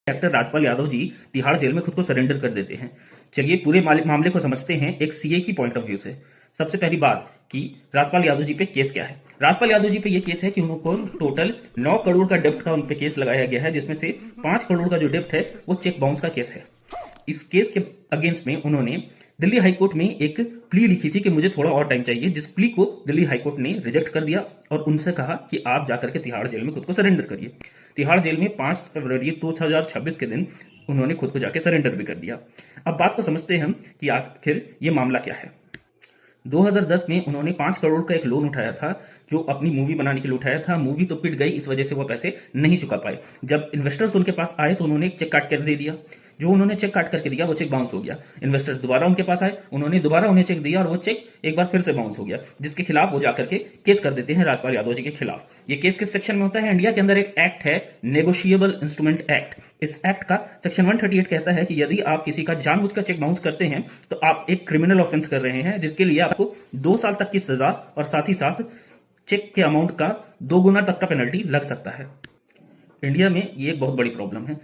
Actor Rajpal Yadav ji Tihar jail में खुद को सरेंडर कर देते हैं। चलिए पूरे मामले को समझते हैं एक सीए की पॉइंट ऑफ व्यू से। सबसे पहली बात कि राजपाल यादव जी पे केस क्या है। राजपाल यादव जी पे ये केस है कि उनको टोटल 9 करोड़ का डेप्ट का उन पे केस लगाया गया है, जिसमें से 5 करोड़ का जो डेप्ट है वो चेक बाउंस का केस है। इस केस के अगेंस्ट में उन्होंने दिल्ली हाईकोर्ट में एक प्ली लिखी थी कि मुझे थोड़ा और टाइम चाहिए, जिस प्ली को दिल्ली हाईकोर्ट ने रिजेक्ट कर दिया और उनसे कहा कि आप जाकर के तिहाड़ जेल में खुद को सरेंडर करिए। तिहाड़ जेल में 5 फरवरी 2026 के दिन उन्होंने खुद को जाके सरेंडर भी कर दिया। अब बात को समझते हैं हम कि आखिर ये मामला क्या है। 2010 में उन्होंने 5 करोड़ का एक लोन उठाया था, जो अपनी मूवी बनाने के लिए उठाया था। मूवी तो पिट गई, इस वजह से वो पैसे नहीं चुका पाए। जब इन्वेस्टर्स उनके पास आए तो उन्होंने एक चेक काट कर दे दिया। जो उन्होंने चेक काट करके दिया वो चेक बाउंस हो गया। इन्वेस्टर्स दोबारा उनके पास आए, उन्होंने दोबारा उन्हें चेक दिया और वो चेक एक बार फिर से बाउंस हो गया, जिसके खिलाफ वो जाकर के केस कर देते हैं राजपाल यादव जी के खिलाफ। ये केस किस सेक्शन में होता है? इंडिया के अंदर एक एक्ट है, नेगोशिएबल इंस्ट्रूमेंट एक्ट। इस एक्ट का सेक्शन 138 कहता है कि यदि आप किसी का जानबूझकर चेक बाउंस करते हैं तो आप एक क्रिमिनल ऑफेंस कर रहे हैं, जिसके लिए आपको 2 साल तक की सजा और साथ ही साथ चेक के अमाउंट का 2 गुना तक का पेनल्टी लग सकता है। इंडिया में ये एक बहुत बड़ी प्रॉब्लम है।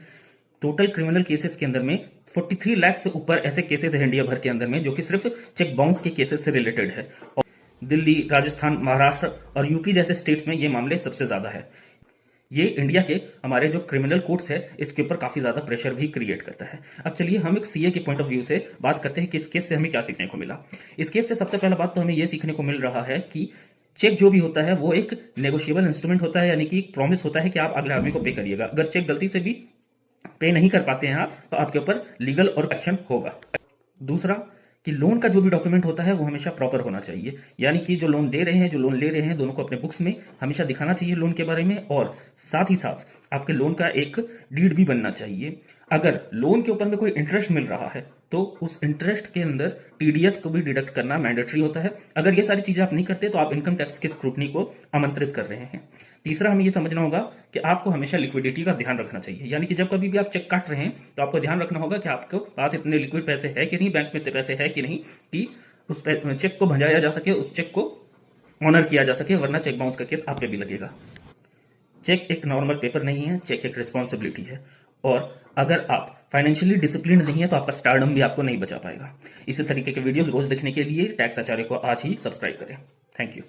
टोटल क्रिमिनल केसेस के अंदर में 43 लाख से ऊपर ऐसे केसेस है इंडिया भर के अंदर में, जो कि सिर्फ चेक बाउंस के केसेस से रिलेटेड है। और दिल्ली, राजस्थान, महाराष्ट्र और यूपी जैसे स्टेट्स में ये मामले सबसे ज्यादा है। ये इंडिया के हमारे जो क्रिमिनल कोर्ट्स है इसके ऊपर काफी ज्यादा प्रेशर भी क्रिएट करता है। अब चलिए हम एक सीए के पॉइंट ऑफ व्यू से बात करते हैं कि इस केस से हमें क्या सीखने को मिला। इस केस से सबसे पहला बात तो हमें यह सीखने को मिल रहा है कि चेक जो भी होता है वो एक नेगोशिएबल इंस्ट्रूमेंट होता है, यानी कि एक प्रॉमिस होता है कि आप अगले आदमी को पे करिएगा। अगर चेक गलती से भी पे नहीं कर पाते हैं आप, तो आपके ऊपर लीगल और एक्शन होगा। दूसरा कि लोन का जो भी डॉक्यूमेंट होता है वो हमेशा प्रॉपर होना चाहिए, यानी कि जो लोन दे रहे हैं, जो लोन ले रहे हैं, दोनों को अपने बुक्स में हमेशा दिखाना चाहिए लोन के बारे में, और साथ ही साथ आपके लोन का एक डीड भी बनना चाहिए। अगर लोन के ऊपर में कोई इंटरेस्ट मिल रहा है तो उस इंटरेस्ट के अंदर टीडीएस को भी डिडक्ट करना मैंडेटरी होता है। अगर ये सारी चीजें आप नहीं करते तो आप इनकम टैक्स के स्क्रूटनी को आमंत्रित कर रहे हैं। तीसरा हमें ये समझना होगा कि आपको हमेशा लिक्विडिटी का ध्यान रखना चाहिए, यानी कि जब कभी भी आप चेक काट रहे हैं तो आपको ध्यान रखना होगा कि आपके पास इतने लिक्विड पैसे है कि नहीं, बैंक में इतने पैसे है कि नहीं, कि उस चेक को भंजाया जा सके, उस चेक को ऑनर किया जा सके, वरना चेक बाउंस का केस आप पे भी लगेगा। चेक एक नॉर्मल पेपर नहीं है, चेक एक रिस्पॉन्सिबिलिटी है, और अगर आप फाइनेंशियली डिसिप्लिन नहीं है तो आपका स्टारडम भी आपको नहीं बचा पाएगा। इसी तरीके के वीडियोस रोज देखने के लिए टैक्स आचार्य को आज ही सब्सक्राइब करें। Thank you.